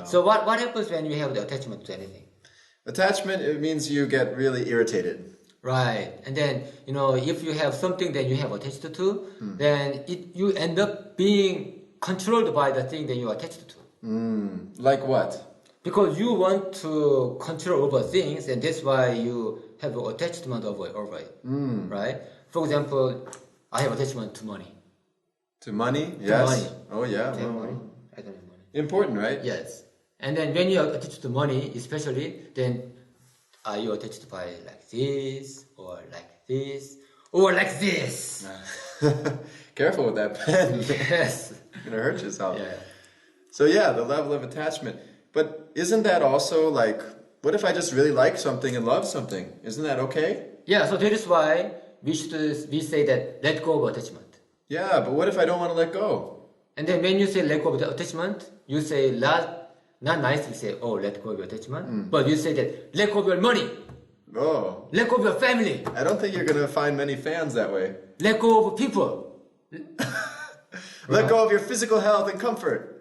So what happens when you have the attachment to anything? Attachment, it means you get really irritated. Right. And then, if you have something that you have attached to, then you end up being controlled by the thing that you are attached to. Like what? Because you want to control over things, and that's why you have an attachment over it. Right? For example, I have attachment to money. To money? To Yes. money. Oh, yeah. I have money. I don't have money. Important, right? Yes. And then when you are attached to money, especially, then are you attached by like this, or like this, or like this? Careful with that pen. Yes. You're going to hurt yourself. Yeah. So yeah, the level of attachment. But isn't that also like, what if I just really like something and love something? Isn't that okay? Yeah, so that is why we say that let go of attachment. Yeah, but what if I don't want to let go? And then when you say let go of the attachment, you say not nicely say, oh, let go of your attachment. But you say that let go of your money. Oh. Let go of your family. I don't think you're going to find many fans that way. Let go of people. Let go of your physical health and comfort.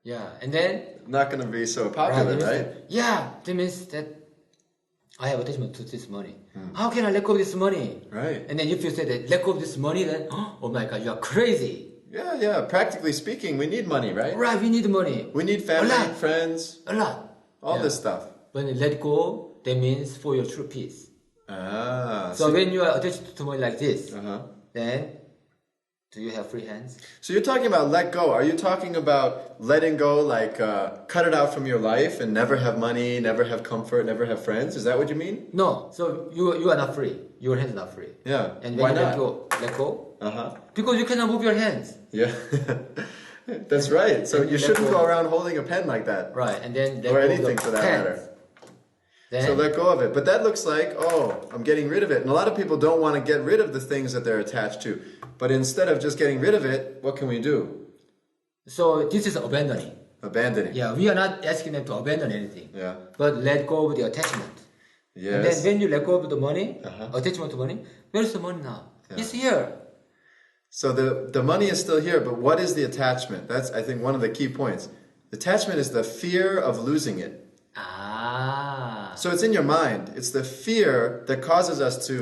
Yeah, and then Not going to be so popular, right? Yeah, that means that I have attachment to this money. How can I let go of this money? Right. And then if you say that let go of this money, then oh my God, you are crazy. Yeah. Practically speaking, we need money, right? Right, we need money. We need family, A lot. friends, A lot. all this stuff. When you let go, that means for your true peace. Ah. So when you are attached to money like this, Uh-huh. then do you have free hands? So you're talking about let go. Are you talking about letting go, like cut it out from your life and never have money, never have comfort, never have friends? Is that what you mean? No. So you are not free. Your hands are not free. Yeah. And Why when you not? let go, Uh-huh. because you cannot move your hands. Yeah. That's right. So And you let shouldn't go. go around holding a pen like that. Right, and then let Or go anything of for the that hands. matter. Then, So let go of it. But that looks like, oh, I'm getting rid of it. And a lot of people don't want to get rid of the things that they're attached to. But instead of just getting rid of it, what can we do? so this is abandoning. Abandoning. Yeah, we are not asking them to abandon anything. Yeah. But let go of the attachment. And then Yes. when you let go of the money, Uh-huh. attachment to money, where's the money now? Yeah. It's here. So the money is still here, but what is the attachment? That's, I think, one of the key points. Attachment is the fear of losing it. Ah. So it's in your mind. It's the fear that causes us to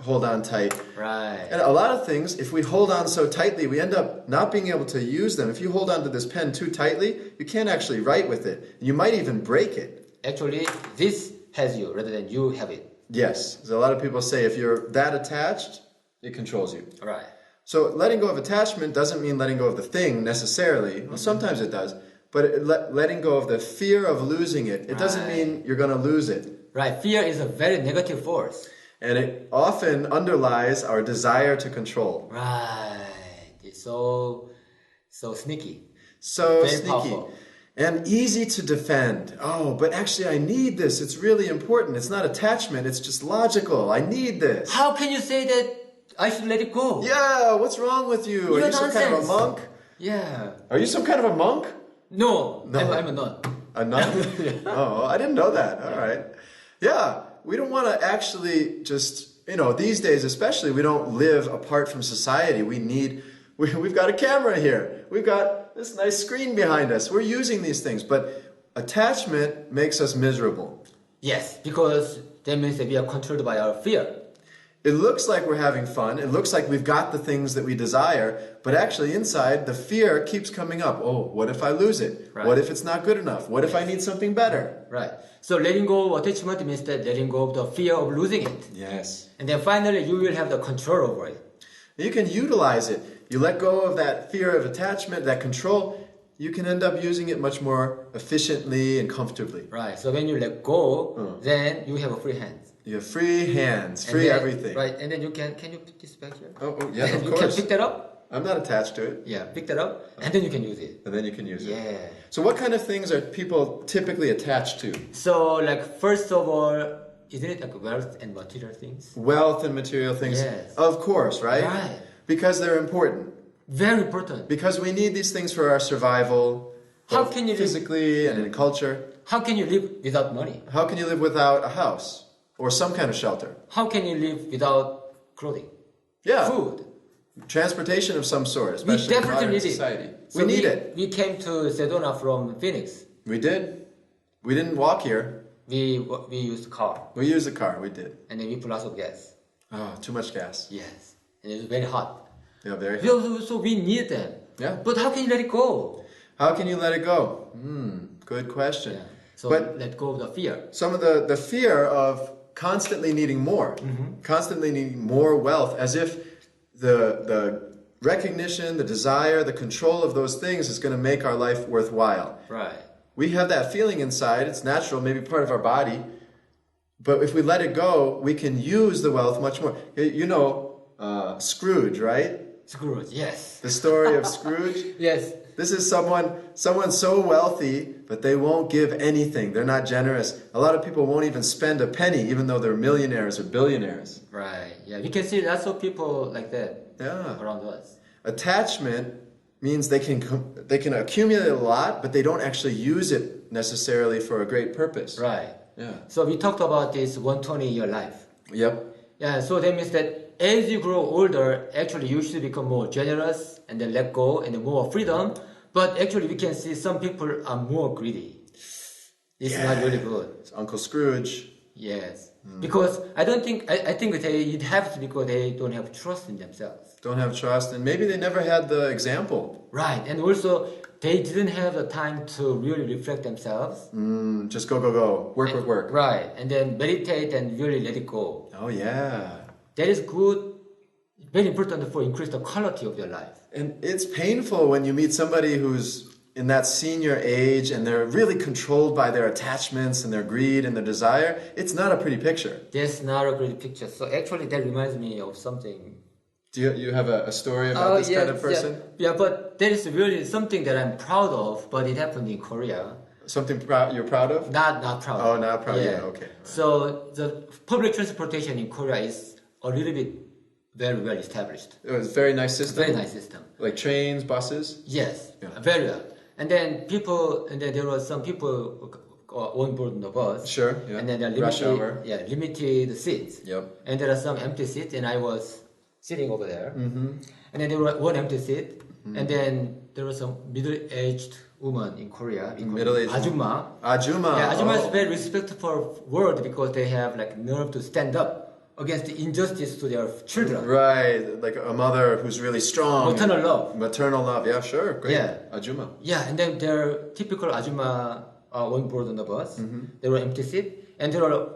hold on tight. Right. And a lot of things, if we hold on so tightly, we end up not being able to use them. If you hold on to this pen too tightly, you can't actually write with it. You might even break it. Actually, this has you rather than you have it. Yes. So a lot of people say if you're that attached, it controls you. Right. So letting go of attachment doesn't mean letting go of the thing necessarily. Well, sometimes it does. But letting go of the fear of losing it, it doesn't mean you're going to lose it. Right. Fear is a very negative force. And it often underlies our desire to control. Right. It's so sneaky. So Very sneaky. powerful. And easy to defend. Oh, but actually I need this. It's really important. It's not attachment. It's just logical. I need this. How can you say that I should let it go? Yeah, what's wrong with you? Are You're you some kind of a nonsense. monk? Yeah. Are you some kind of a monk? No. No. I'm a nun. A nun? Oh, I didn't know that. All right. Yeah, we don't want to actually just, these days especially, we don't live apart from society. We've got a camera here. We've got this nice screen behind us. We're using these things, but attachment makes us miserable. Yes, because that means that we are controlled by our fear. It looks like we're having fun. It looks like we've got the things that we desire, but actually inside the fear keeps coming up. Oh, what if I lose it? Right. What if it's not good enough? What if I need something better? Right. So letting go of attachment means that letting go of the fear of losing it. Yes. And then finally you will have the control over it. You can utilize it. You let go of that fear of attachment, that control, you can end up using it much more efficiently and comfortably. Right. So when you let go, then you have a free hand. You have free hands, And free then- everything. Right. And then can you put this back here? Oh, yeah, of You can course. pick that up. I'm not attached to it. Yeah, pick that up. And then you can use it. And then you can use it. Yeah. So what kind of things are people typically attached to? So like first of all, isn't it like wealth and material things? Wealth and material things. Yes. Of course, right? Right. Because they're important. Very important. Because we need these things for our survival. How both can you live- physically and in culture? How can you live without money? How can you live without a house or some kind of shelter? How can you live without clothing? Yeah. Food. Transportation of some sort, We especially in definitely modern need society. it. We need it. We came to Sedona from Phoenix. We did. We didn't walk here. We used car. We used a car. We did. And then we put lots of gas. Oh, too much gas. Yes. And it was very hot. Yeah, very hot. So we need them. Yeah. But how can you let it go? How can you let it go? Good question. Yeah. So but let go of the fear. some of the fear of constantly needing more, constantly needing more wealth, as if the recognition, the desire, the control of those things is going to make our life worthwhile. Right. We have that feeling inside. It's natural, maybe part of our body. But if we let it go, we can use the wealth much more. You know, Scrooge, right? Scrooge, yes. The story of Scrooge. Yes. This is someone so wealthy, but they won't give anything. They're not generous. A lot of people won't even spend a penny, even though they're millionaires or billionaires. Right. Yeah. We can see lots of people like that around us. Attachment means they can accumulate a lot, but they don't actually use it necessarily for a great purpose. Right. Yeah. So we talked about this 120 year life. Yep. Yeah. So that means that as you grow older, actually you should become more generous and then let go and more freedom. But actually we can see some people are more greedy. It's not really good. It's Uncle Scrooge. Yes. Because I think it happens because they don't have trust in themselves. Don't have trust, and maybe they never had the example. Right. And also they didn't have the time to really reflect themselves. Just go. Work. Right. And then meditate and really let it go. Oh, yeah. That is good, very important for increase the quality of your life. And it's painful when you meet somebody who's in that senior age and they're really controlled by their attachments and their greed and their desire. It's not a pretty picture. That's not a great picture. So actually that reminds me of something. Do you have a story about this kind of person? Yeah, but that is really something that I'm proud of, but it happened in Korea. Something you're proud of? Not proud. Oh, not proud. Yeah, okay. Right. So the public transportation in Korea is a little bit very well established. It was a very nice system? Very nice system. Like trains, buses? Yes, very well. And then there were some people on board the bus. Sure, yeah. And then there are rush hour. Limited seats. Yep. And there are some empty seats, and I was sitting over there. And then there was one empty seat, and then there was some middle-aged woman in Korea. Middle-aged Ajumma. Ajumma. Yeah, Ajumma is a very respectful word because they have like nerve to stand up against the injustice to their children. Right, like a mother who's really strong. Maternal love. Maternal love, yeah, sure, great. Yeah. Ajumma. Yeah, and then their typical Ajumma on board on the bus. There were empty seat, and there were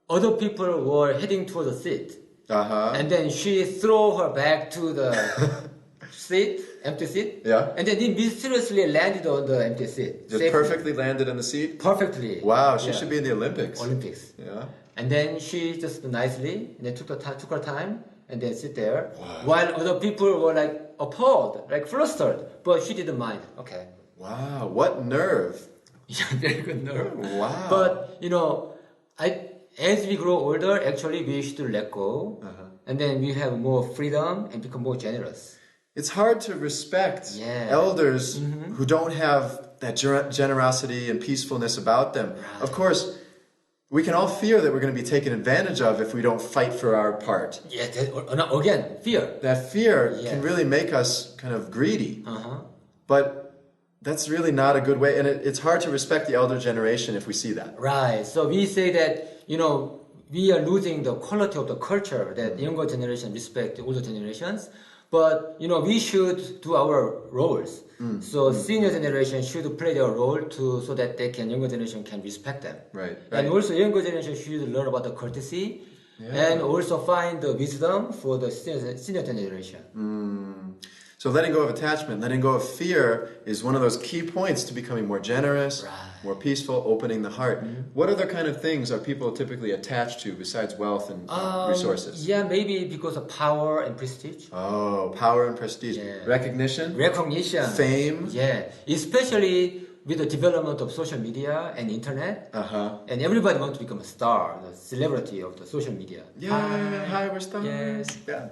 other people who were heading toward the seat. And then she threw her back to the seat, empty seat. Yeah. And then it mysteriously landed on the empty seat. Just perfectly landed in the seat? Perfectly. Wow, she should be in the Olympics. Olympics. Yeah. And then she just nicely, and then took her time, and then sit there. Wow. While other people were like appalled, like flustered, but she didn't mind. Okay. Wow, what nerve. Yeah, very good nerve. Wow. But, as we grow older, actually we should let go. And then we have more freedom and become more generous. It's hard to respect elders who don't have that generosity and peacefulness about them. Right. Of course, we can all fear that we're going to be taken advantage of if we don't fight for our part. Yeah, again, fear. That fear can really make us kind of greedy. But that's really not a good way. And it's hard to respect the elder generation if we see that. Right. So we say that, we are losing the quality of the culture that the younger generation respect the older generations. But, we should do our roles. So senior generation should play their role so that younger generation can respect them. Right. And also younger generation should learn about the courtesy and also find the wisdom for the senior generation. So letting go of attachment, letting go of fear is one of those key points to becoming more generous, more peaceful, opening the heart. What other kind of things are people typically attached to besides wealth and resources? Yeah, maybe because of power and prestige. Oh, power and prestige. Yeah. Recognition? Fame? Yeah, especially with the development of social media and internet. And everybody wants to become a star, the celebrity of the social media. Yeah, hi, we're stars. Yes. Yeah.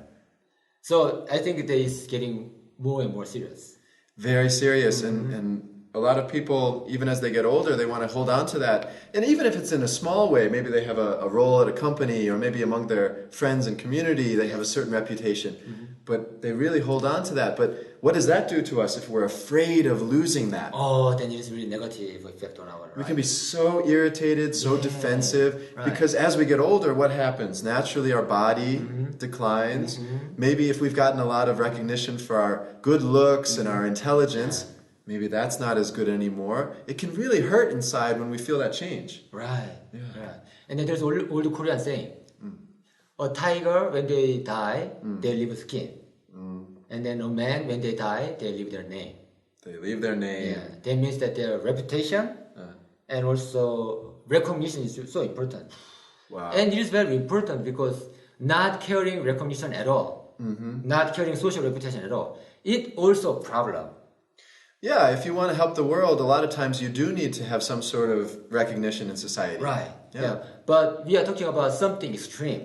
So I think it is getting more and more serious. Very serious. And a lot of people, even as they get older, they want to hold on to that. And even if it's in a small way, maybe they have a role at a company or maybe among their friends and community, they have a certain reputation. but they really hold on to that. But what does that do to us if we're afraid of losing that? Oh, then it is really negative effect on our life. We can be so irritated, so defensive, because as we get older, what happens? Naturally, our body declines. Maybe if we've gotten a lot of recognition for our good looks and our intelligence, maybe that's not as good anymore. It can really hurt inside when we feel that change. Right. And then there's old Korean saying, a tiger, when they die, they leave skin. And then a man, when they die, they leave their name. They leave their name. Yeah, that means that their reputation and also recognition is so important. Wow. And it is very important because not carrying recognition at all, not carrying social reputation at all, it also a problem. Yeah, if you want to help the world, a lot of times you do need to have some sort of recognition in society. Right. Yeah. But we are talking about something extreme.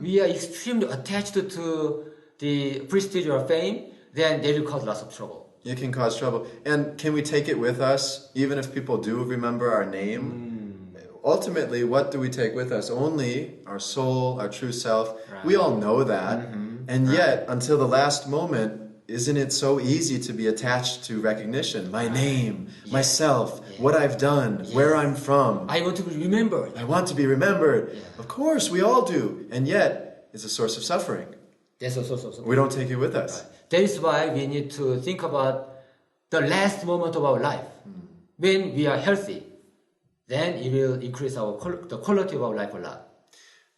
We are extremely attached to the prestige or fame, then they will cause lots of trouble. It can cause trouble. And can we take it with us, even if people do remember our name? Ultimately, what do we take with us? Only our soul, our true self. Right. We all know that. And yet, until the last moment, isn't it so easy to be attached to recognition? My name, myself, what I've done, where I'm from. I want to be remembered. I want to be remembered. Of course, we all do. And yet, it's a source of suffering. That's also We don't take it with us. That is why we need to think about the last moment of our life. When we are healthy, then it will increase the quality of our life a lot.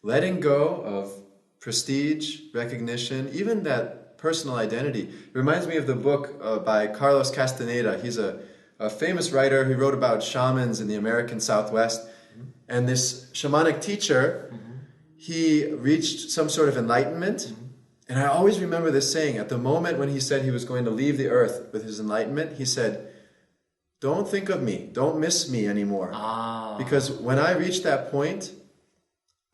Letting go of prestige, recognition, even that personal identity. Reminds me of the book by Carlos Castaneda. He's a famous writer. He wrote about shamans in the American Southwest. And this shamanic teacher, he reached some sort of enlightenment. And I always remember this saying, at the moment when he said he was going to leave the earth with his enlightenment, he said, don't think of me, don't miss me anymore. Because when I reach that point,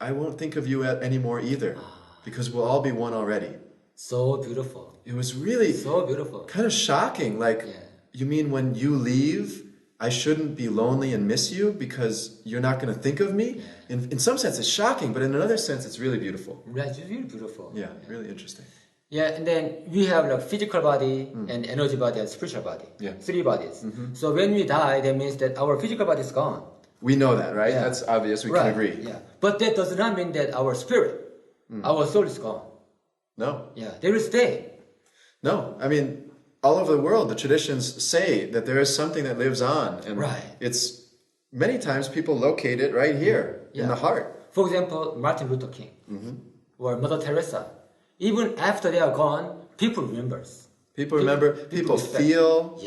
I won't think of you anymore either. Because we'll all be one already. So beautiful. It was really so beautiful. Kind of shocking. Like, you mean when you leave, I shouldn't be lonely and miss you because you're not going to think of me? In some sense, it's shocking, but in another sense, it's really beautiful. Right, it's really beautiful. Yeah, really interesting. Yeah, and then we have like physical body and energy body and spiritual body. Yeah. 3 bodies. So when we die, that means that our physical body is gone. We know that, right? That's obvious. We can agree. Yeah. But that does not mean that our spirit, our soul is gone. No. Yeah, they will stay. No, I mean, all over the world, the traditions say that there is something that lives on. And it's many times people locate it right here in the heart. For example, Martin Luther King or Mother Teresa. Even after they are gone, people remember. People remember, people feel,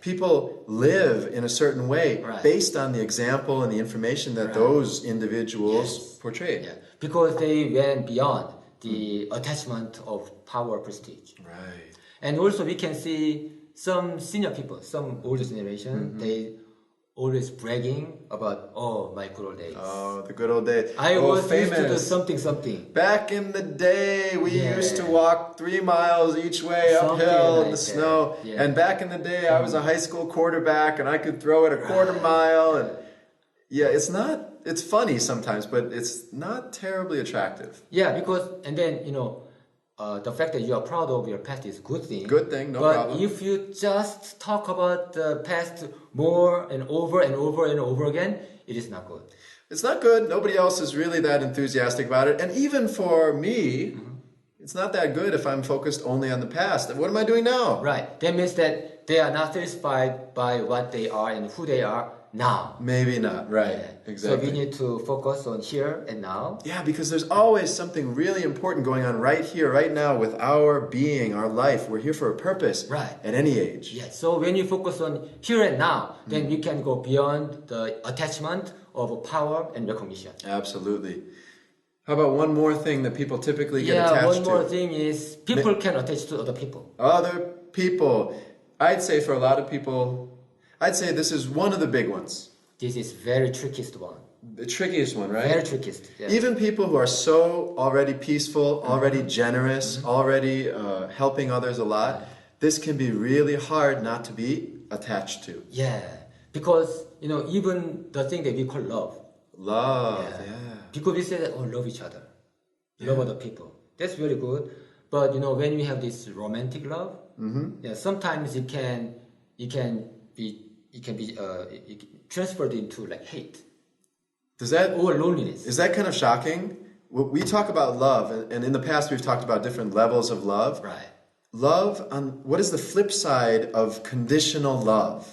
people live in a certain way based on the example and the information that those individuals portrayed. Yeah. Because they went beyond the attachment of power, prestige. Right. And also we can see some senior people, some older generation, they always bragging about, my good old days. Oh, the good old days. I was famous. used to do something. Back in the day, we used to walk 3 miles each way uphill in the snow. Yeah. And back in the day, I was a high school quarterback and I could throw it a quarter mile. And it's funny sometimes, but it's not terribly attractive. Yeah, because, and then, the fact that you are proud of your past is a good thing. Good thing, no problem. But if you just talk about the past more and over and over and over again, it is not good. It's not good. Nobody else is really that enthusiastic about it. And even for me, it's not that good if I'm focused only on the past. What am I doing now? Right. That means that they are not satisfied by what they are and who they are now. Maybe not. Right. Yeah. Exactly. So we need to focus on here and now. Yeah, because there's always something really important going on right here, right now with our being, our life. We're here for a purpose. Right. At any age. Yeah. So when you focus on here and now, then we can go beyond the attachment of power and recognition. Absolutely. How about one more thing that people typically get attached to? Yeah, one more thing is people can attach to other people. Other people. I'd say for a lot of people, I'd say this is one of the big ones. This is very trickiest one. The trickiest one, right? Very trickiest. Yeah. Even people who are so already peaceful, already generous, already helping others a lot, this can be really hard not to be attached to. Yeah, because, even the thing that we call love. Love, yeah. Because we say that, love each other. Love other people. That's very good. But when we have this romantic love, yeah, sometimes it can be transferred into like hate or loneliness. Is that kind of shocking? We talk about love, and in the past we've talked about different levels of love. Right. Love, what is the flip side of conditional love?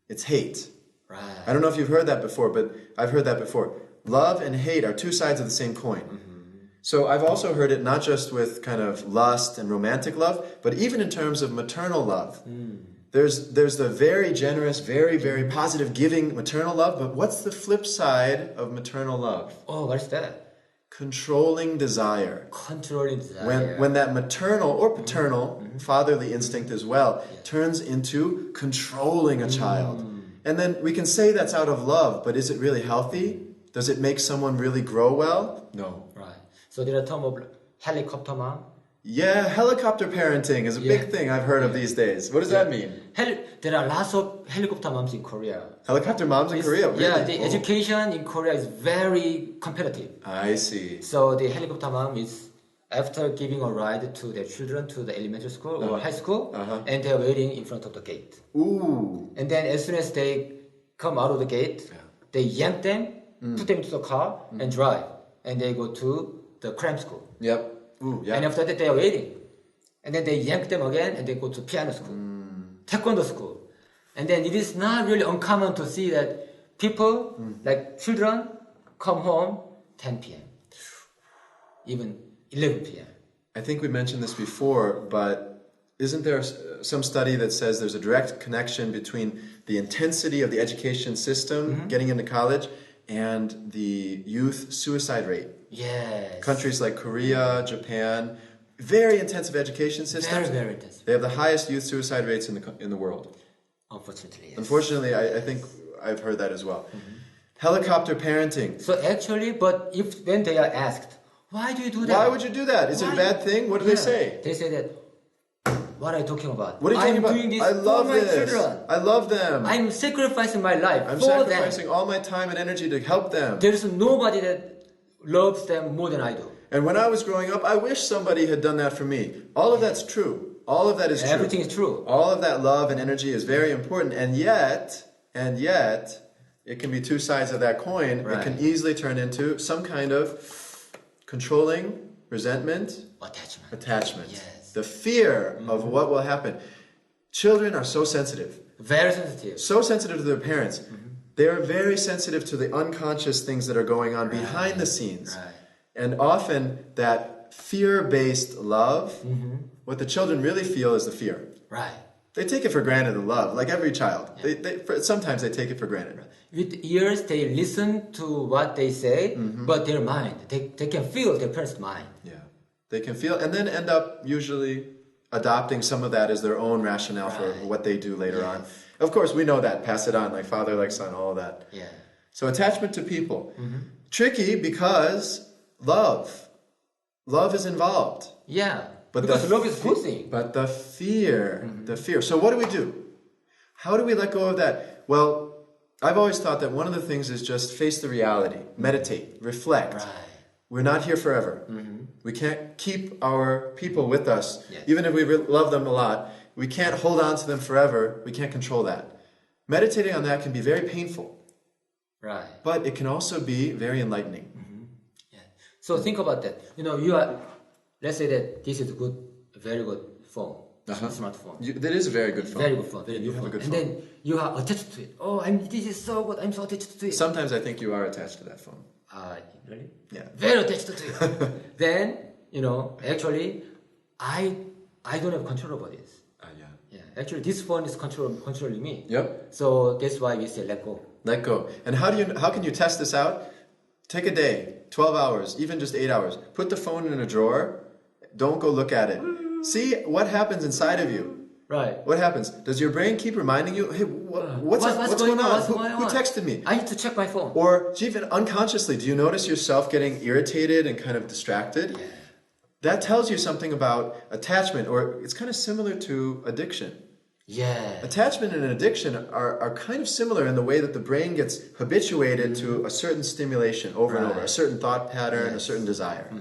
It's hate. Right. I don't know if you've heard that before, but I've heard that before. Love and hate are two sides of the same coin. So I've also heard it not just with kind of lust and romantic love, but even in terms of maternal love. There's the very generous, very, very positive giving maternal love, but what's the flip side of maternal love? Oh, what's that? Controlling desire. Controlling desire. When that maternal or paternal, fatherly instinct as well, turns into controlling a child. And then we can say that's out of love, but is it really healthy? Does it make someone really grow well? No. Right. So there are term of helicopter mom. Yeah, helicopter parenting is a big thing I've heard of these days. What does that mean? There are lots of helicopter moms in Korea. Helicopter moms in Korea? Really? Yeah, the education in Korea is very competitive. I see. So the helicopter mom is, after giving a ride to their children to the elementary school or high school, and they're waiting in front of the gate. Ooh. And then as soon as they come out of the gate, they yank them, put them into the car, and drive. And they go to the cram school. Yep. Ooh, yeah. And after that, they are waiting. And then they yank them again, and they go to piano school, taekwondo school. And then it is not really uncommon to see that people, like children, come home 10 p.m., even 11 p.m. I think we mentioned this before, but isn't there some study that says there's a direct connection between the intensity of the education system, getting into college, and the youth suicide rate? Yes. Countries like Korea, Japan, very intensive education systems. Very, very intensive. They have the highest youth suicide rates in the world. Unfortunately, yes. Unfortunately, I think I've heard that as well. Helicopter parenting. So actually, but when they are asked, why do you do that? Why would you do that? Is it a bad thing? What do they say? They say that, what are you talking about? What are you talking about? I'm doing this I love for my this. children. I love them. I'm sacrificing my life I'm for sacrificing them. all my time and energy to help them. There is nobody that loves them more than I do. And when I was growing up, I wish somebody had done that for me. All of that's true. All of that is true. Everything is true. All of that love and energy is very important. And yet, it can be two sides of that coin. Right. It can easily turn into some kind of controlling, resentment, attachment. Yes. The fear of what will happen. Children are so sensitive. Very sensitive. So sensitive to their parents. They're very sensitive to the unconscious things that are going on behind the scenes. Right. And often that fear-based love, what the children really feel is the fear. Right. They take it for granted, the love, like every child. Yeah. Sometimes they take it for granted. Right. With ears, they listen to what they say, but their mind, they can feel their parents' mind. Yeah. They can feel, and then end up usually adopting some of that as their own rationale for what they do later on. Of course, we know that. Pass it on, like father, like son, all of that. Yeah. So attachment to people. Tricky because love is involved. Yeah. But because love is a good thing. But the fear. So what do? How do we let go of that? Well, I've always thought that one of the things is just face the reality, meditate, reflect. Right. We're not here forever. We can't keep our people with us, even if we love them a lot. We can't hold on to them forever. We can't control that. Meditating on that can be very painful. Right. But it can also be very enlightening. Yeah. So think about that. You are, let's say that this is a very good phone, smartphone. That is a very good phone. Very good phone, very good phone. Good and phone. then you are attached to it. Oh, this is so good. I'm so attached to it. Sometimes I think you are attached to that phone. Really? Yeah. Very attached to it. Then, actually, I don't have control over this. Yeah. Actually, this phone is controlling me. Yep. So that's why we say let go. Let go. And how can you test this out? Take a day, 12 hours, even just 8 hours. Put the phone in a drawer. Don't go look at it. See what happens inside of you. Right. What happens? Does your brain keep reminding you, hey, what's going on? Who texted me? I need to check my phone. Or even unconsciously, do you notice yourself getting irritated and kind of distracted? Yeah. That tells you something about attachment, or it's kind of similar to addiction. Yeah. Attachment and addiction are kind of similar in the way that the brain gets habituated to a certain stimulation over and over, a certain thought pattern, a certain desire.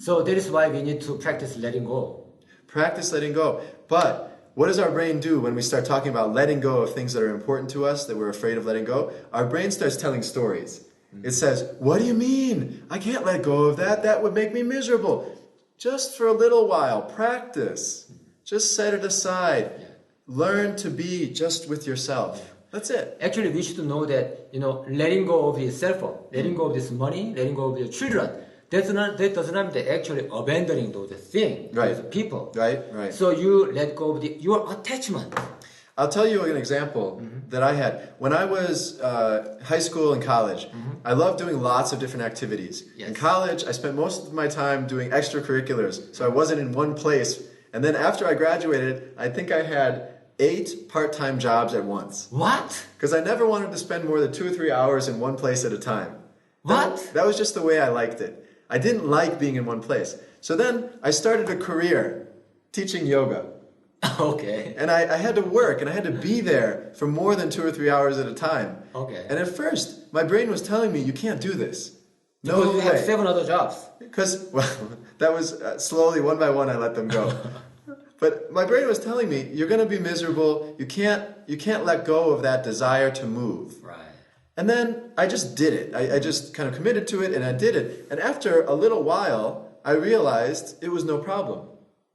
So that is why we need to practice letting go. Practice letting go. But what does our brain do when we start talking about letting go of things that are important to us, that we're afraid of letting go? Our brain starts telling stories. It says, what do you mean? I can't let go of that. That would make me miserable. Just for a little while, practice. Just set it aside. Learn to be just with yourself. That's it. Actually, we should know that, letting go of his cell phone, letting go of this money, letting go of your children, that does not mean that actually abandoning those things, those people. Right. So you let go of your attachment. I'll tell you an example that I had. When I was high school and college, I loved doing lots of different activities. Yes. In college, I spent most of my time doing extracurriculars, so I wasn't in one place. And then after I graduated, I think I had 8 part-time jobs at once. What? Because I never wanted to spend more than 2 or 3 hours in one place at a time. What? That was just the way I liked it. I didn't like being in one place. So then I started a career teaching yoga. Okay. And I had to work, and I had to be there for more than 2 or 3 hours at a time. Okay. And at first, my brain was telling me, you can't do this. No Because you have way. 7 other jobs. Because, well, that was slowly, one by one, I let them go. But my brain was telling me, you're going to be miserable. You can't let go of that desire to move. Right. And then I just did it. I just kind of committed to it, and I did it. And after a little while, I realized it was no problem.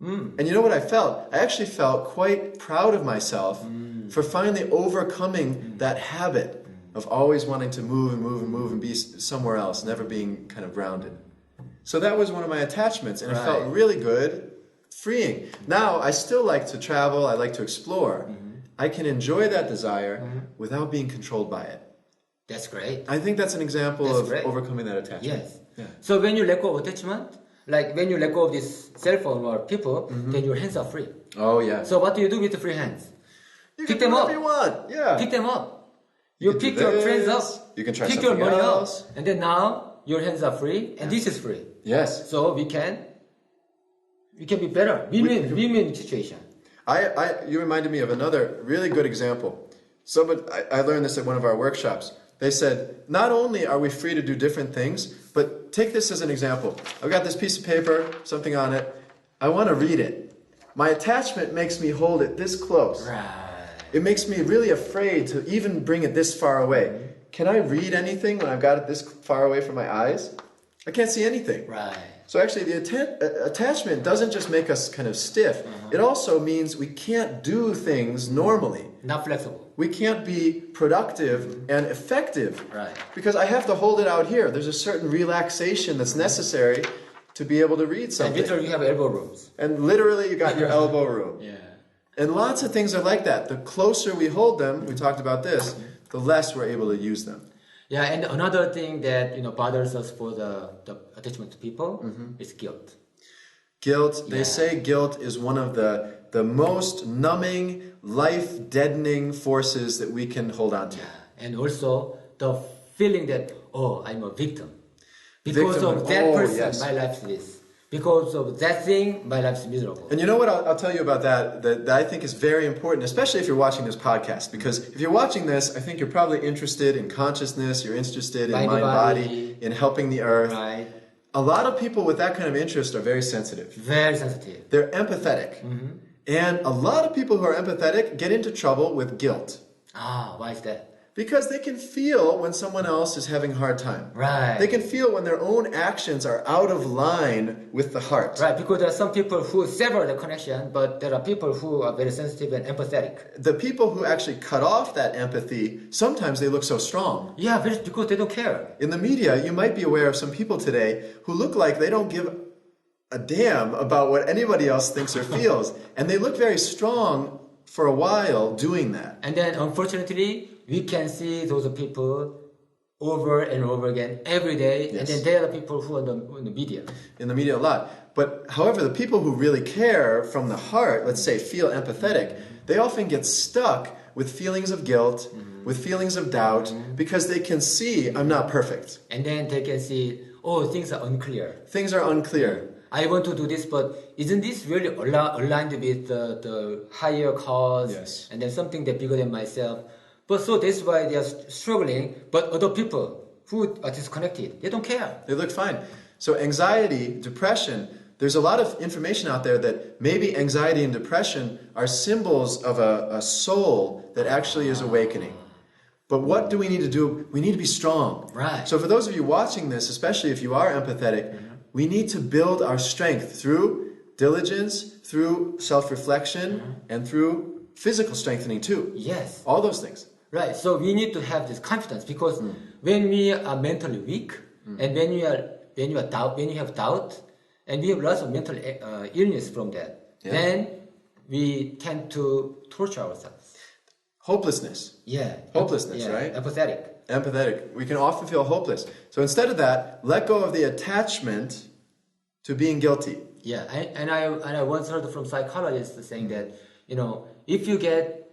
And you know what I felt? I actually felt quite proud of myself for finally overcoming that habit of always wanting to move and be somewhere else, never being kind of grounded. So that was one of my attachments, and it felt really good, freeing. Now, I still like to travel, I like to explore. I can enjoy that desire without being controlled by it. That's great. I think that's an example of overcoming that attachment. Yes. Yeah. So when you let go of attachment, like when you let go of this cell phone or people, then your hands are free. Oh, yeah. So what do you do with the free hands? You Pick can them do up. whatever you want. Yeah. Pick them up. You can pick do your friends this. up. You can try pick your something money else. up. And then now your hands are free and this is free. Yes. So we can be better. Win-win situation. You reminded me of another really good example. I learned this at one of our workshops. They said, not only are we free to do different things, but take this as an example. I've got this piece of paper, something on it. I want to read it. My attachment makes me hold it this close. Right. It makes me really afraid to even bring it this far away. Can I read anything when I've got it this far away from my eyes? I can't see anything. Right. So actually the attachment doesn't just make us kind of stiff. It also means we can't do things normally. Not flexible. We can't be productive and effective. Right. Because I have to hold it out here. There's a certain relaxation that's necessary to be able to read something. And literally you have elbow rooms. And literally you got your elbow room. Yeah. And lots of things are like that. The closer we hold them, we talked about this, the less we're able to use them. Yeah, and another thing that bothers us for the attachment to people is guilt. Guilt. They say guilt is one of the most numbing, life-deadening forces that we can hold on to. Yeah. And also the feeling that, I'm a victim. Because Victim. of that person, Yes. my life is this. Because of that thing, my life is miserable. And you know what I'll tell you about that I think is very important, especially if you're watching this podcast. Because if you're watching this, I think you're probably interested in consciousness, you're interested in mind-body, in helping the earth. Right. A lot of people with that kind of interest are very sensitive. Very sensitive. They're empathetic. And a lot of people who are empathetic get into trouble with guilt. Why is that? Because they can feel when someone else is having a hard time. Right. They can feel when their own actions are out of line with the heart. Right, because there are some people who sever the connection, but there are people who are very sensitive and empathetic. The people who actually cut off that empathy, sometimes they look so strong. Yeah, because they don't care. In the media, you might be aware of some people today who look like they don't give a damn about what anybody else thinks or feels. And they look very strong for a while doing that. And then, unfortunately, we can see those people over and over again every day. Yes. And then they are the people who are in the media. In the media a lot. But however, the people who really care from the heart, let's say feel empathetic, they often get stuck with feelings of guilt, with feelings of doubt, because they can see I'm not perfect. And then they can see, things are unclear. Things are unclear. I want to do this, but isn't this really aligned with the higher cause? Yes. And then something that bigger than myself? But so that's why they are struggling. But other people who are disconnected, they don't care. They look fine. So anxiety, depression, there's a lot of information out there that maybe anxiety and depression are symbols of a soul that actually is awakening. But what do we need to do? We need to be strong. Right. So for those of you watching this, especially if you are empathetic, we need to build our strength through diligence, through self-reflection, and through physical strengthening too. Yes. All those things. Right. So we need to have this confidence because when we are mentally weak and when you have doubt, and we have lots of mental illness from that, then we tend to torture ourselves. Hopelessness. Yeah. Hopelessness, right? Empathetic. We can often feel hopeless. So instead of that, let go of the attachment to being guilty. Yeah. And I once heard from psychologists saying that, if you get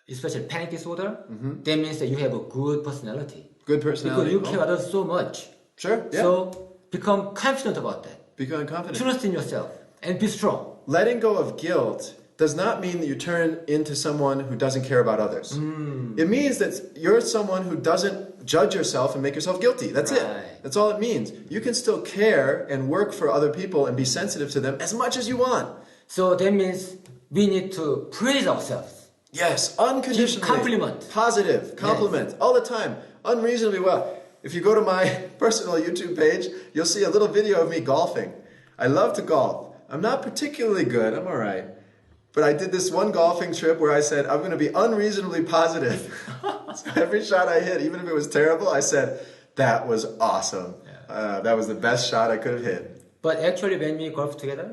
especially panic disorder, that means that you have a good personality. Good personality. Because you care others so much. Sure. Yeah. So become confident about that. Become confident. Trust in yourself and be strong. Letting go of guilt does not mean that you turn into someone who doesn't care about others. It means that you're someone who doesn't judge yourself and make yourself guilty. That's it. That's all it means. You can still care and work for other people and be sensitive to them as much as you want. So that means we need to praise ourselves. Yes, unconditionally. Compliment. Positive, compliment, all the time, unreasonably well. If you go to my personal YouTube page, you'll see a little video of me golfing. I love to golf. I'm not particularly good, I'm all right. But I did this one golfing trip where I said, I'm going to be unreasonably positive. So every shot I hit, even if it was terrible, I said, that was awesome. That was the best shot I could have hit. But actually, when we golf together,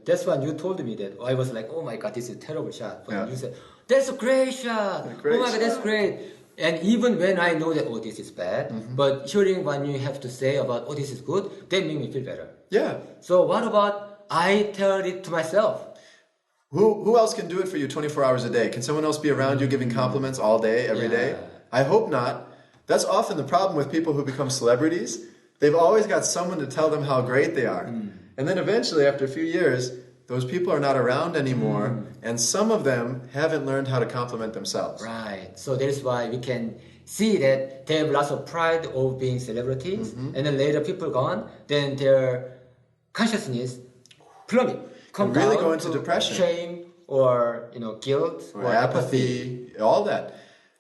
that's when you told me that. I was like, oh my God, this is a terrible shot. But you said, that's a great shot. Great oh my shot. God, that's great. And even when I know that, this is bad, but hearing what you have to say about, this is good, that makes me feel better. Yeah. So what about I tell it to myself? Who else can do it for you 24 hours a day? Can someone else be around you giving compliments all day, every day? I hope not. That's often the problem with people who become celebrities. They've always got someone to tell them how great they are. And then eventually, after a few years, those people are not around anymore, and some of them haven't learned how to compliment themselves. Right. So that is why we can see that they have lots of pride of being celebrities, and then later people gone, then their consciousness plummet. And really go into depression. Shame or guilt or apathy, all that.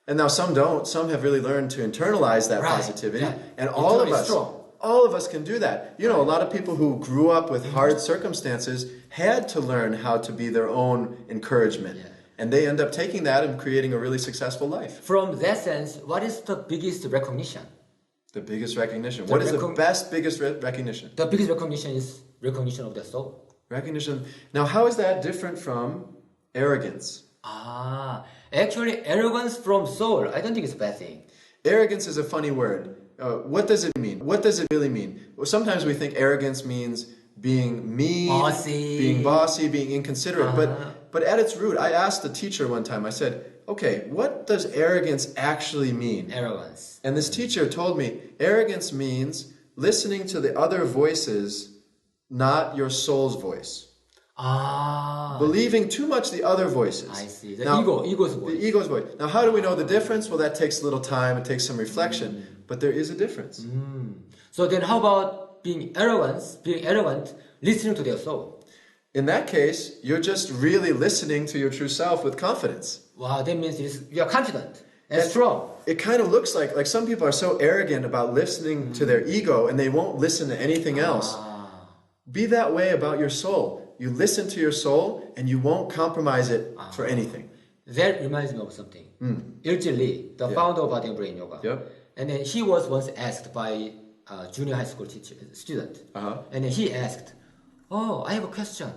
And now some don't. Some have really learned to internalize that positivity. Yeah. And all of us can do that. A lot of people who grew up with hard circumstances had to learn how to be their own encouragement. Yeah. And they end up taking that and creating a really successful life. From that sense, what is the biggest recognition? The biggest recognition. What is the biggest recognition? The biggest recognition is recognition of the soul. Recognition. Now, how is that different from arrogance? Actually, arrogance from soul, I don't think it's a bad thing. Arrogance is a funny word. What does it mean? What does it really mean? Well, sometimes we think arrogance means being mean, being bossy, being inconsiderate. But at its root, I asked a teacher one time, I said, okay, what does arrogance actually mean? Arrogance. And this teacher told me, arrogance means listening to the other voices, not your soul's voice. Believing too much the other voices. I see. Ego's voice. The ego's voice. Now, how do we know the difference? Well, that takes a little time. It takes some reflection. But there is a difference. So then how about being arrogant, listening to their soul? In that case, you're just really listening to your true self with confidence. Wow, that means you are confident and strong. It kind of looks like some people are so arrogant about listening to their ego and they won't listen to anything else. Be that way about your soul. You listen to your soul and you won't compromise it for anything. That reminds me of something. Ilji Lee, the founder of Body and Brain Yoga. Yep. And then he was once asked by a junior high school student. And then he asked, I have a question.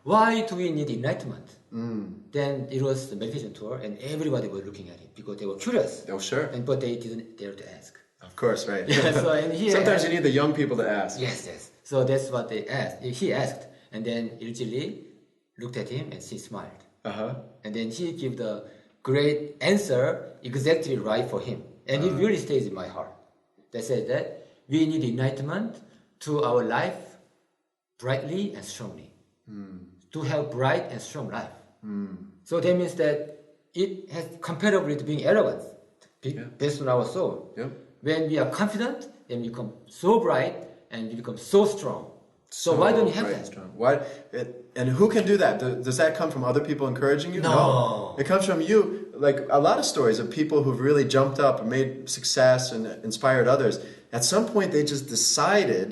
Why do we need enlightenment? Then it was the meditation tour and everybody was looking at it because they were curious. Oh, sure. But they didn't dare to ask. Of course, right. Sometimes you need the young people to ask. Yes. So that's what they asked. He asked. And then Ilji Lee looked at him and she smiled. And then he gave the great answer exactly right for him. And it really stays in my heart. They said that we need enlightenment to our life brightly and strongly. To have bright and strong life. So that means that it has comparable to being arrogant based on our soul. Yep. when we are confident, then we become so bright and we become so strong. So why don't you have that? Strong. And who can do that? Does that come from other people encouraging you? No. It comes from you. Like a lot of stories of people who've really jumped up and made success and inspired others. At some point, they just decided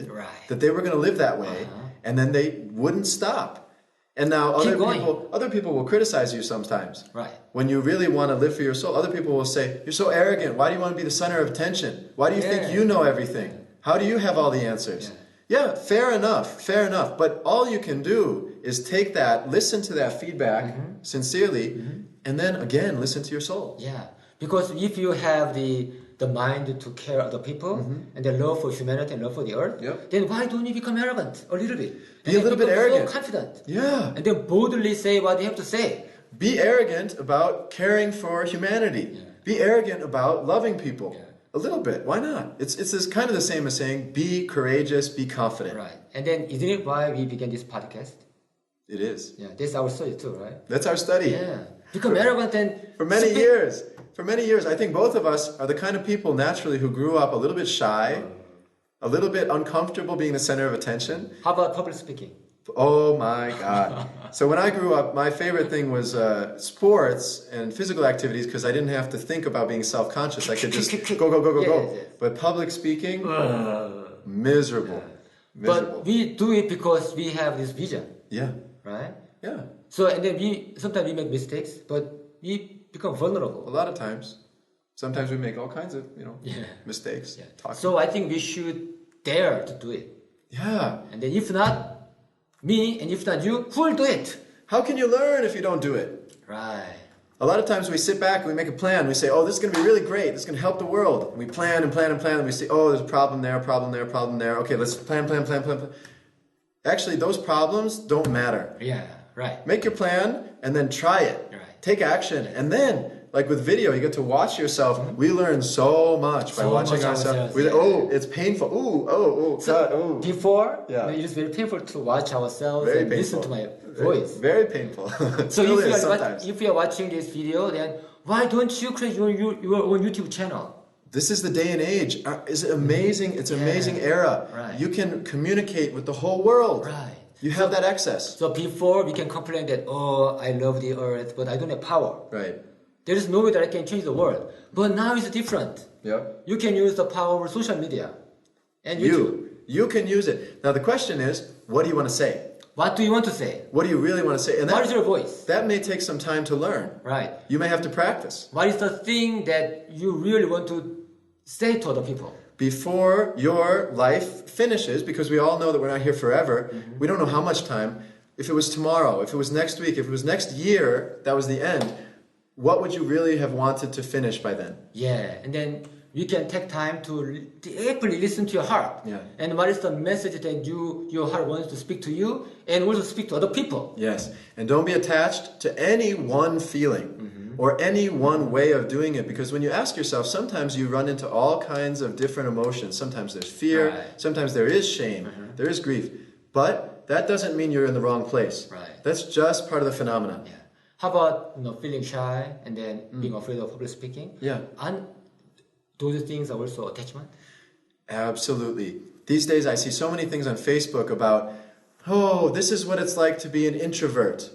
that they were going to live that way, and then they wouldn't stop. And now other people will criticize you sometimes. Right. When you really want to live for your soul, other people will say, "You're so arrogant. Why do you want to be the center of attention? Why do you think you know everything? How do you have all the answers?" Yeah, fair enough. But all you can do is take that, listen to that feedback sincerely, and then again, listen to your soul. Yeah, because if you have the mind to care other people and the love for humanity and love for the earth, then why don't you become arrogant a little bit? Be a little bit arrogant. So confident. Yeah. And then boldly say what you have to say. Be arrogant about caring for humanity. Yeah. Be arrogant about loving people. Yeah. A little bit. Why not? It's this kind of the same as saying, be courageous, be confident. Right. And then isn't it why we began this podcast? It is. Yeah, that's our study too, right? That's our study. Yeah. Become arrogant and for many years. For many years, I think both of us are the kind of people naturally who grew up a little bit shy, a little bit uncomfortable being the center of attention. How about public speaking? Oh my God. So when I grew up, my favorite thing was sports and physical activities because I didn't have to think about being self-conscious. I could just go. But public speaking, miserable. But we do it because we have this vision. Yeah. Right? Yeah. So, and then sometimes we make mistakes, but we become vulnerable. A lot of times. Sometimes we make all kinds of, mistakes. Yeah. So I think we should dare to do it. Yeah. And then if not me, and if not you, who will do it? How can you learn if you don't do it? Right. A lot of times we sit back and we make a plan. We say, oh, this is going to be really great. This is going to help the world. And we plan and plan and plan. And we say, oh, there's a problem there, problem there, problem there. Okay, let's plan. Actually, those problems don't matter. Yeah, right. Make your plan and then try it. Right. Take action. And then, like with video, you get to watch yourself. We learn so much by watching ourselves. Oh, it's painful. So before, it is very painful to watch ourselves and listen to my voice. Very painful. So if you are watching this video, then why don't you create your own YouTube channel? This is the day and age. It's amazing. It's an amazing era. Right. You can communicate with the whole world. Right. You have that access. So before we can complain that, oh, I love the earth, but I don't have power. Right. There is no way that I can change the world. But now it's different. Yeah. You can use the power of social media and YouTube. You can use it. Now the question is, what do you want to say? What do you want to say? What do you really want to say? And what is your voice? That may take some time to learn. Right. You may have to practice. What is the thing that you really want to say to other people? Before your life finishes, because we all know that we're not here forever, we don't know how much time. If it was tomorrow, if it was next week, if it was next year, that was the end. What would you really have wanted to finish by then? Yeah, and then we can take time to deeply listen to your heart. Yeah. And what is the message that your heart wants to speak to you and also speak to other people. Yes, and don't be attached to any one feeling or any one way of doing it, because when you ask yourself, sometimes you run into all kinds of different emotions. Sometimes there's fear, sometimes there is shame, there is grief, but that doesn't mean you're in the wrong place. Right. That's just part of the phenomenon. Yeah. How about feeling shy and then being afraid of public speaking? Yeah. And those things are also attachment? Absolutely. These days I see so many things on Facebook about, oh, this is what it's like to be an introvert.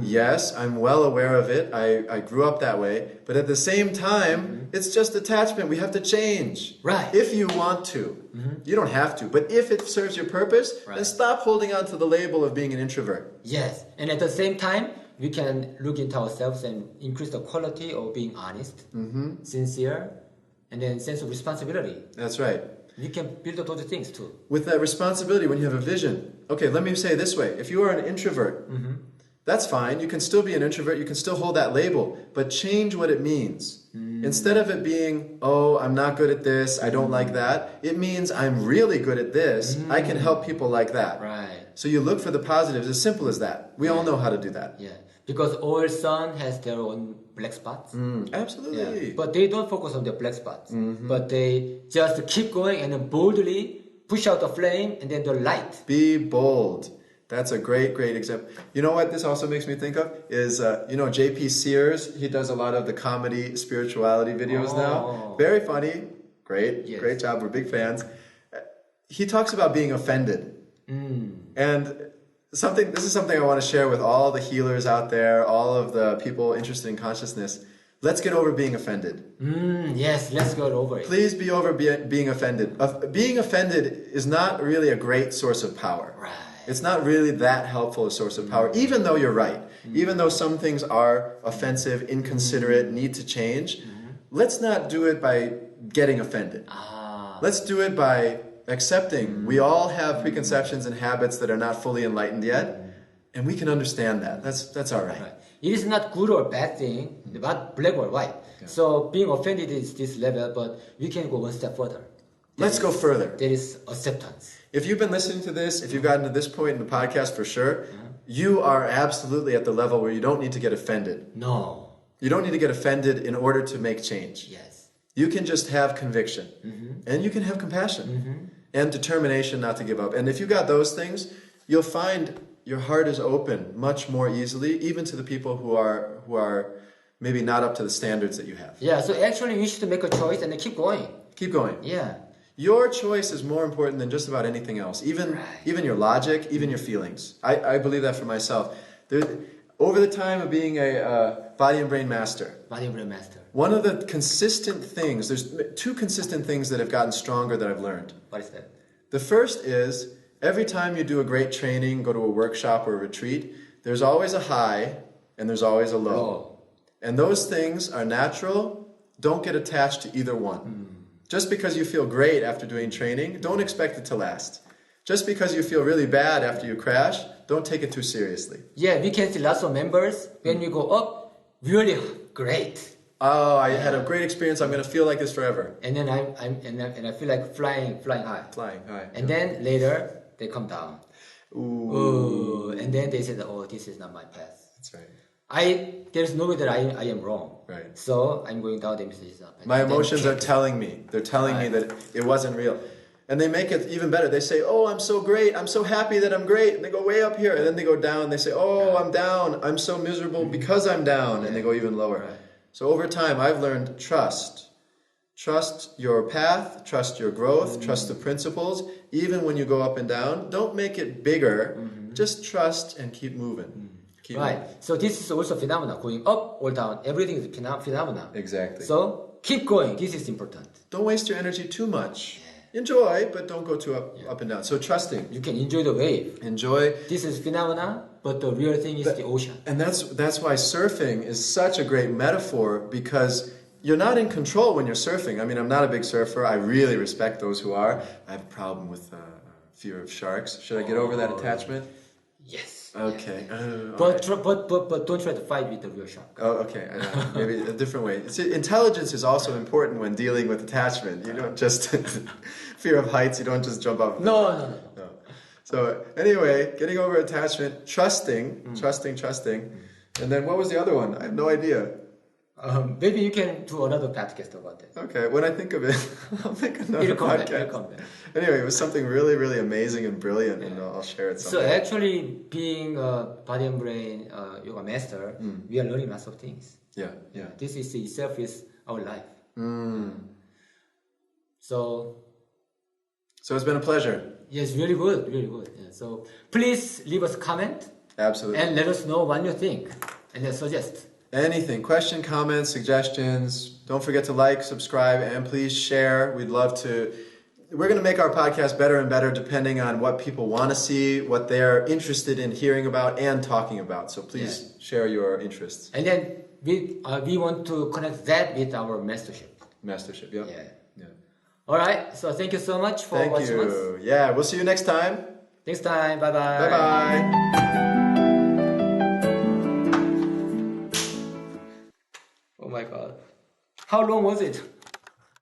Yes, I'm well aware of it. I grew up that way. But at the same time, it's just attachment. We have to change. Right. If you want to. You don't have to. But if it serves your purpose, then stop holding on to the label of being an introvert. Yes. And at the same time, we can look into ourselves and increase the quality of being honest, sincere, and then sense of responsibility. That's right. You can build up those things too. With that responsibility, when you have a vision. Okay, let me say it this way. If you are an introvert, that's fine. You can still be an introvert. You can still hold that label. But change what it means. Instead of it being, oh, I'm not good at this, I don't like that, it means I'm really good at this. I can help people like that. Right. So you look for the positives. As simple as that. We all know how to do that. Yeah. Because all sun has their own black spots. Absolutely. Yeah. But they don't focus on the black spots. But they just keep going and then boldly push out the flame and then the light. Be bold. That's a great, great example. You know what this also makes me think of is, J.P. Sears. He does a lot of the comedy spirituality videos now. Very funny. Great, Yes. great job. We're big fans. He talks about being offended. And this is something I want to share with all the healers out there, all of the people interested in consciousness. Let's get over being offended. Yes, let's go over it. Please be over being offended. Being offended is not really a great source of power. Right. It's not really that helpful a source of power, even though you're right. Even though some things are offensive, inconsiderate, need to change. Let's not do it by getting offended. Let's do it by accepting. We all have preconceptions and habits that are not fully enlightened yet, and we can understand that. That's all right. It is not good or bad thing, not black or white. Yeah. So being offended is this level, but we can go one step further. Let's go further. There is acceptance. If you've been listening to this, if you've gotten to this point in the podcast for sure, you are absolutely at the level where you don't need to get offended. No. You don't need to get offended in order to make change. Yes. You can just have conviction. And you can have compassion. And determination not to give up. And if you got those things, you'll find your heart is open much more easily, even to the people who are maybe not up to the standards that you have. Yeah, so actually we should make a choice and then keep going. Keep going. Yeah. Your choice is more important than just about anything else. Even your logic, even your feelings. I believe that for myself. Over the time of being a body and brain master, one of the consistent things, there's two consistent things that have gotten stronger that I've learned. What is that? The first is, every time you do a great training, go to a workshop or a retreat, there's always a high and there's always a low. And those things are natural. Don't get attached to either one. Just because you feel great after doing training, don't expect it to last. Just because you feel really bad after you crash, don't take it too seriously. Yeah, we can see lots of members, when we go up, really great. Oh, I had a great experience. I'm going to feel like this forever. And then I feel like flying high. Flying high. And then later they come down. Ooh. And then they said, oh, this is not my path. That's right. There's no way that I am wrong. Right. So I'm going down the message up. My emotions are telling me. They're telling me that it wasn't real. And they make it even better. They say, oh, I'm so great. I'm so happy that I'm great. And they go way up here. And then they go down. They say, oh, I'm down. I'm so miserable because I'm down. And they go even lower. Right. So over time, I've learned trust. Trust your path. Trust your growth. Trust the principles. Even when you go up and down, don't make it bigger. Just trust and keep moving. Right. So this is also phenomena. Going up or down. Everything is phenomena. Exactly. So keep going. This is important. Don't waste your energy too much. Enjoy, but don't go too up and down. So trusting. You can enjoy the wave. Enjoy. This is phenomena, but the real thing is the ocean. And that's why surfing is such a great metaphor, because you're not in control when you're surfing. I mean, I'm not a big surfer. I really respect those who are. I have a problem with fear of sharks. Should I get over that attachment? Yes. Okay. But don't try to fight with the real shark. Oh, okay. Maybe a different way. See, intelligence is also important when dealing with attachment. You don't just fear of heights. You don't just jump off. No. So anyway, getting over attachment, trusting, and then what was the other one? I have no idea. Maybe you can do another podcast about that. Okay, when I think of it, I'll make another podcast. It'll come back. Anyway, it was something really, really amazing and brilliant, and I'll share it someday. So actually, being a body and brain yoga master, we are learning lots of things. Yeah. This is itself is our life. So it's been a pleasure. Yes, really good. Yeah. So please leave us a comment. Absolutely. And let us know what you think, and then suggest. Anything, question, comments, suggestions. Don't forget to like, subscribe, and please share. We'd love to. We're going to make our podcast better and better depending on what people want to see, what they're interested in hearing about and talking about. So please share your interests. And then we want to connect that with our mastership. Mastership, yeah. All right. So thank you so much for watching us. Thank you. Yeah, we'll see you next time. Next time. Bye-bye. Bye-bye. Oh my God. How long was it?